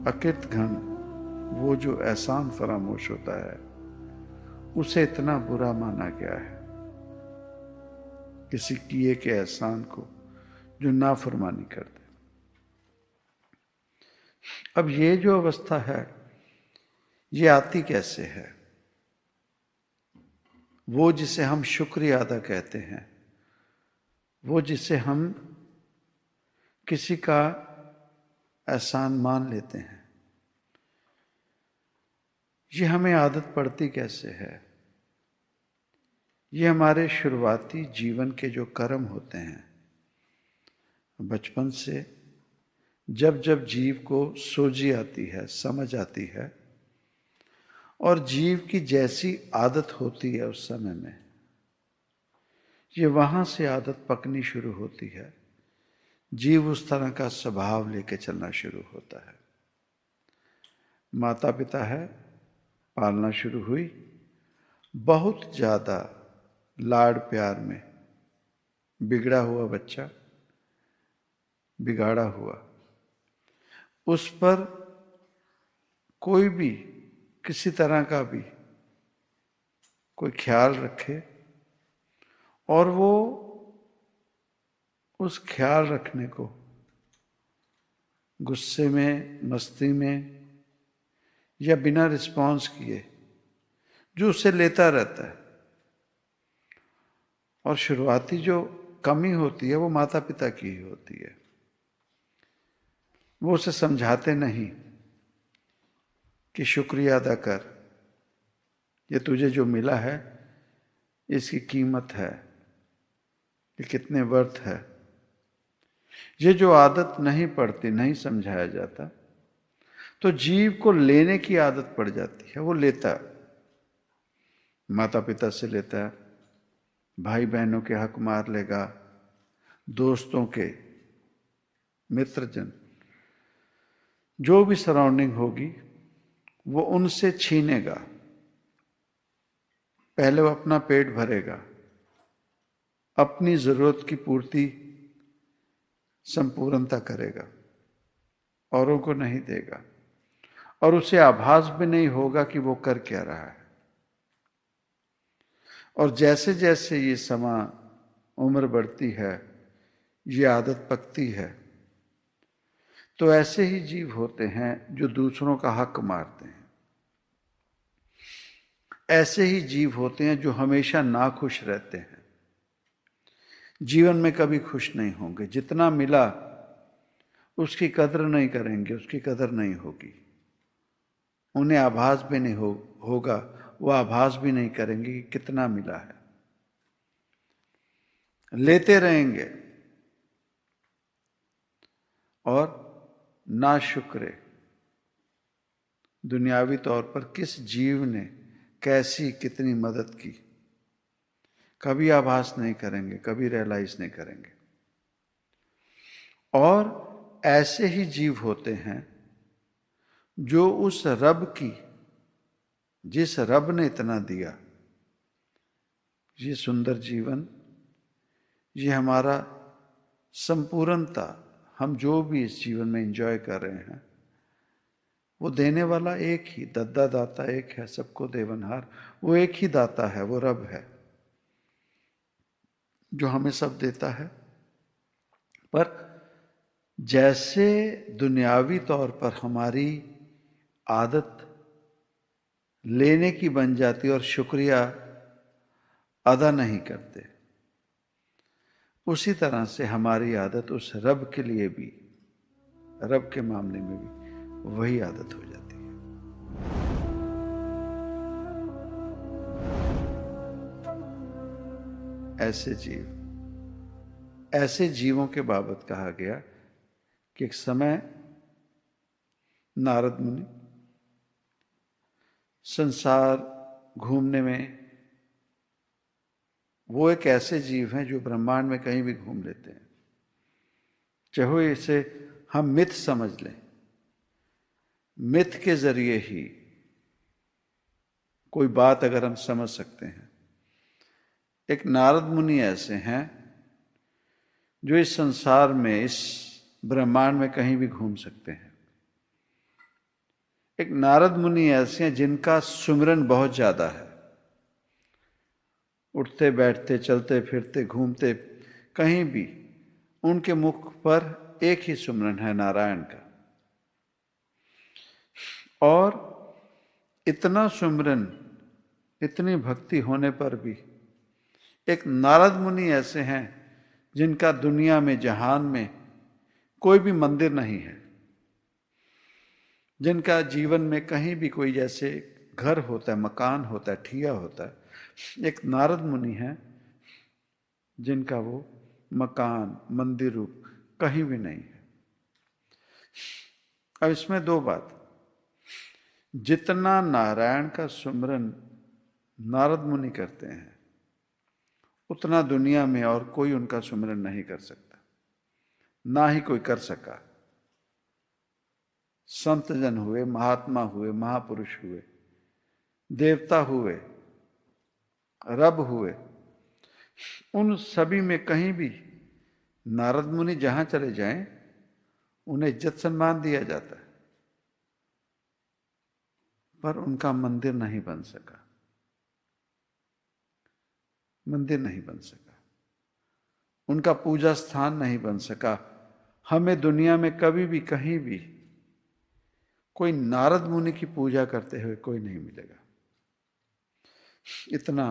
अकृत घन वो जो एहसान फरामोश होता है, उसे इतना बुरा माना गया है किसी किए के एहसान को जो नाफरमानी कर दे। अब ये जो अवस्था है, ये आती कैसे है? वो जिसे हम शुक्रिया अदा कहते हैं, वो जिसे हम किसी का एहसान मान लेते हैं, ये हमें आदत पड़ती कैसे है? ये हमारे शुरुआती जीवन के जो कर्म होते हैं, बचपन से जब जब जीव को सोझी आती है, समझ आती है, और जीव की जैसी आदत होती है उस समय में, ये वहां से आदत पकनी शुरू होती है। जीव उस तरह का स्वभाव लेके चलना शुरू होता है। माता पिता है, पालना शुरू हुई, बहुत ज्यादा लाड़ प्यार में बिगड़ा हुआ बच्चा, बिगाड़ा हुआ, उस पर कोई भी किसी तरह का भी कोई ख्याल रखे और वो उस ख्याल रखने को गुस्से में, मस्ती में या बिना रिस्पॉन्स किए जो उससे लेता रहता है। और शुरुआती जो कमी होती है वो माता पिता की ही होती है। वो उसे समझाते नहीं कि शुक्रिया अदा कर, ये तुझे जो मिला है इसकी कीमत है, ये कितने वर्थ है। ये जो आदत नहीं पड़ती, नहीं समझाया जाता, तो जीव को लेने की आदत पड़ जाती है। वो लेता, माता पिता से लेता है, भाई बहनों के हक मार लेगा, दोस्तों के, मित्रजन, जो भी सराउंडिंग होगी वो उनसे छीनेगा। पहले वो अपना पेट भरेगा, अपनी जरूरत की पूर्ति संपूर्णता करेगा, औरों को नहीं देगा, और उसे आभास भी नहीं होगा कि वो कर क्या रहा है। और जैसे जैसे ये समय, उम्र बढ़ती है, ये आदत पकती है, तो ऐसे ही जीव होते हैं जो दूसरों का हक मारते हैं। ऐसे ही जीव होते हैं जो हमेशा नाखुश रहते हैं, जीवन में कभी खुश नहीं होंगे। जितना मिला उसकी कदर नहीं करेंगे, उसकी कदर नहीं होगी। उन्हें आभास भी नहीं होगा, वो आभास भी नहीं करेंगे कि कितना मिला है। लेते रहेंगे और नाशुक्रे, दुनियावी तौर पर किस जीव ने कैसी कितनी मदद की, कभी आभास नहीं करेंगे, कभी रियलाइज नहीं करेंगे। और ऐसे ही जीव होते हैं जो उस रब की, जिस रब ने इतना दिया, ये सुंदर जीवन, ये हमारा संपूर्णता, हम जो भी इस जीवन में एंजॉय कर रहे हैं, वो देने वाला एक ही, दद्दा दाता एक है, सबको देवनहार, वो एक ही दाता है, वो रब है जो हमें सब देता है। पर जैसे दुनियावी तौर पर हमारी आदत लेने की बन जाती और शुक्रिया अदा नहीं करते, उसी तरह से हमारी आदत उस रब के लिए भी, रब के मामले में भी वही आदत हो जाती है। ऐसे जीव, ऐसे जीवों के बाबत कहा गया कि एक समय नारद मुनि संसार घूमने में, वो एक ऐसे जीव हैं जो ब्रह्मांड में कहीं भी घूम लेते हैं। चाहे इसे हम मिथ समझ लें, मिथ के जरिए ही कोई बात अगर हम समझ सकते हैं। एक नारद मुनि ऐसे हैं जो इस संसार में, इस ब्रह्मांड में कहीं भी घूम सकते हैं। एक नारद मुनि ऐसे हैं जिनका सुमिरन बहुत ज्यादा है। उठते बैठते चलते फिरते घूमते कहीं भी उनके मुख पर एक ही सुमिरन है, नारायण का। और इतना सुमिरन, इतनी भक्ति होने पर भी एक नारद मुनि ऐसे हैं जिनका दुनिया में, जहान में कोई भी मंदिर नहीं है, जिनका जीवन में कहीं भी कोई जैसे घर होता है, मकान होता है, ठिया होता है, एक नारद मुनि है जिनका वो मकान, मंदिर रूप कहीं भी नहीं है। अब इसमें दो बात, जितना नारायण का सुमिरन नारद मुनि करते हैं उतना दुनिया में और कोई उनका सुमिरन नहीं कर सकता, ना ही कोई कर सका। संत जन हुए, महात्मा हुए, महापुरुष हुए, देवता हुए, रब हुए, उन सभी में कहीं भी नारद मुनि जहां चले जाएं उन्हें इज्जत सम्मान दिया जाता है, पर उनका मंदिर नहीं बन सका, मंदिर नहीं बन सका, उनका पूजा स्थान नहीं बन सका। हमें दुनिया में कभी भी कहीं भी कोई नारद मुनि की पूजा करते हुए कोई नहीं मिलेगा। इतना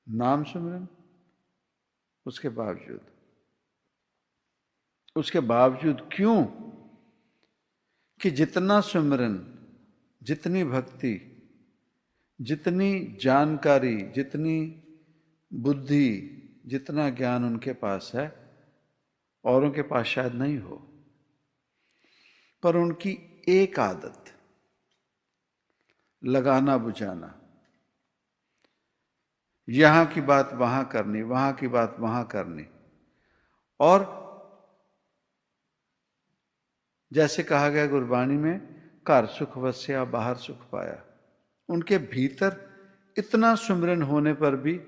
नाम सुमिरन, उसके बावजूद क्यों कि जितना सुमिरन, जितनी भक्ति, जितनी जानकारी, जितनी बुद्धि, जितना ज्ञान उनके पास है औरों के पास शायद नहीं हो, पर उनकी एक आदत, लगाना बुझाना, यहां की बात वहां करनी, वहां की बात वहां करनी, और जैसे कहा गया गुरबाणी में, घर सुख वस्या बाहर सुख पाया। उनके भीतर इतना सुमिरन होने पर भी,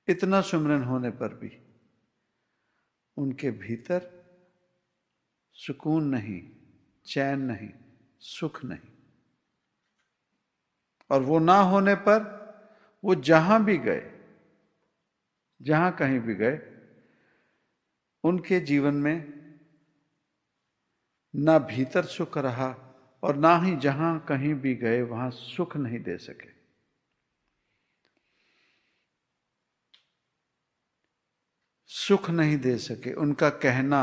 इतना सुमिरन होने पर भी उनके भीतर सुकून नहीं, चैन नहीं, सुख नहीं। और वो ना होने पर वो जहां भी गए, जहां कहीं भी गए, उनके जीवन में ना भीतर सुख रहा और ना ही जहां कहीं भी गए वहां सुख नहीं दे सके। सुख नहीं दे सके। उनका कहना,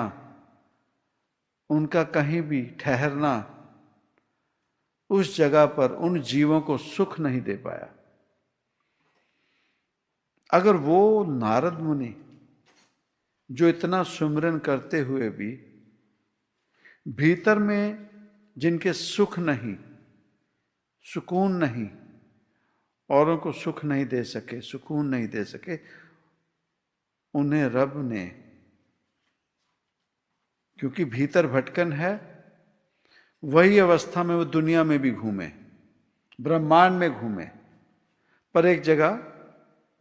उनका कहीं भी ठहरना उस जगह पर उन जीवों को सुख नहीं दे पाया। अगर वो नारद मुनि जो इतना सुमिरन करते हुए भी भीतर में जिनके सुख नहीं, सुकून नहीं, औरों को सुख नहीं दे सके, सुकून नहीं दे सके, उन्हें रब ने, क्योंकि भीतर भटकन है, वही अवस्था में वो दुनिया में भी घूमे, ब्रह्मांड में घूमे, पर एक जगह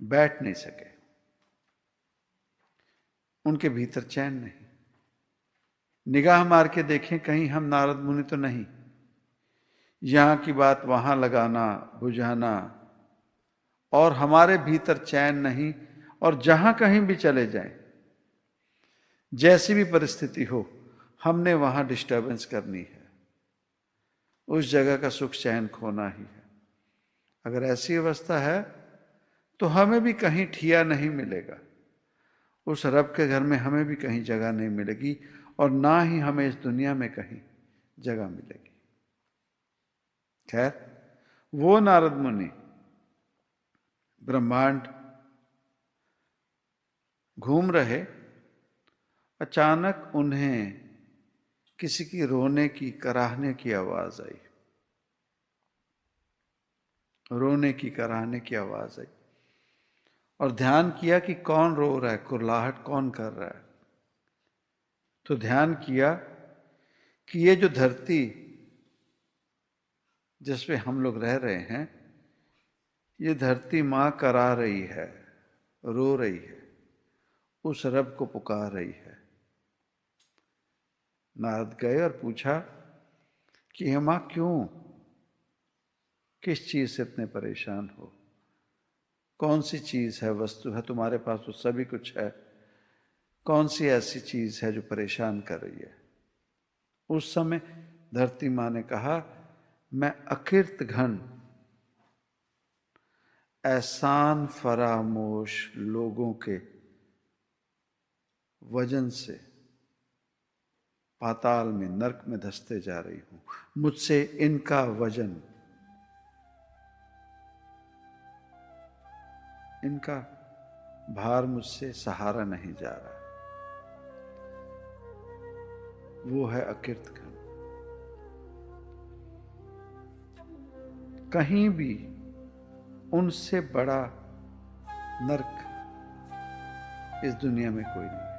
बैठ नहीं सके। उनके भीतर चैन नहीं। निगाह मार के देखें, कहीं हम नारद मुनि तो नहीं। यहां की बात वहां लगाना, बुझाना, और हमारे भीतर चैन नहीं, और जहां कहीं भी चले जाएं, जैसी भी परिस्थिति हो, हमने वहां डिस्टर्बेंस करनी है, उस जगह का सुख चैन खोना ही है। अगर ऐसी अवस्था है तो हमें भी कहीं ठिया नहीं मिलेगा, उस रब के घर में हमें भी कहीं जगह नहीं मिलेगी, और ना ही हमें इस दुनिया में कहीं जगह मिलेगी। खैर, वो नारद मुनि ब्रह्मांड घूम रहे, अचानक उन्हें किसी की रोने की, कराहने की आवाज आई। रोने की, कराहने की आवाज आई, और ध्यान किया कि कौन रो रहा है, कुर्लाहट कौन कर रहा है। तो ध्यान किया कि ये जो धरती जिस पे हम लोग रह रहे हैं, ये धरती मां करा रही है, रो रही है, उस रब को पुकार रही है। नारद गए और पूछा कि हे मां क्यों, किस चीज से इतने परेशान हो, कौन सी चीज है, वस्तु है तुम्हारे पास तो सभी कुछ है, कौन सी ऐसी चीज है जो परेशान कर रही है। उस समय धरती मां ने कहा, मैं अकिर्त घन एहसान फरामोश लोगों के वजन से पाताल में, नरक में धंसते जा रही हूं। मुझसे इनका वजन, इनका भार मुझसे सहारा नहीं जा रहा। वो है अकिर्त घन। कहीं भी उनसे बड़ा नरक इस दुनिया में कोई नहीं।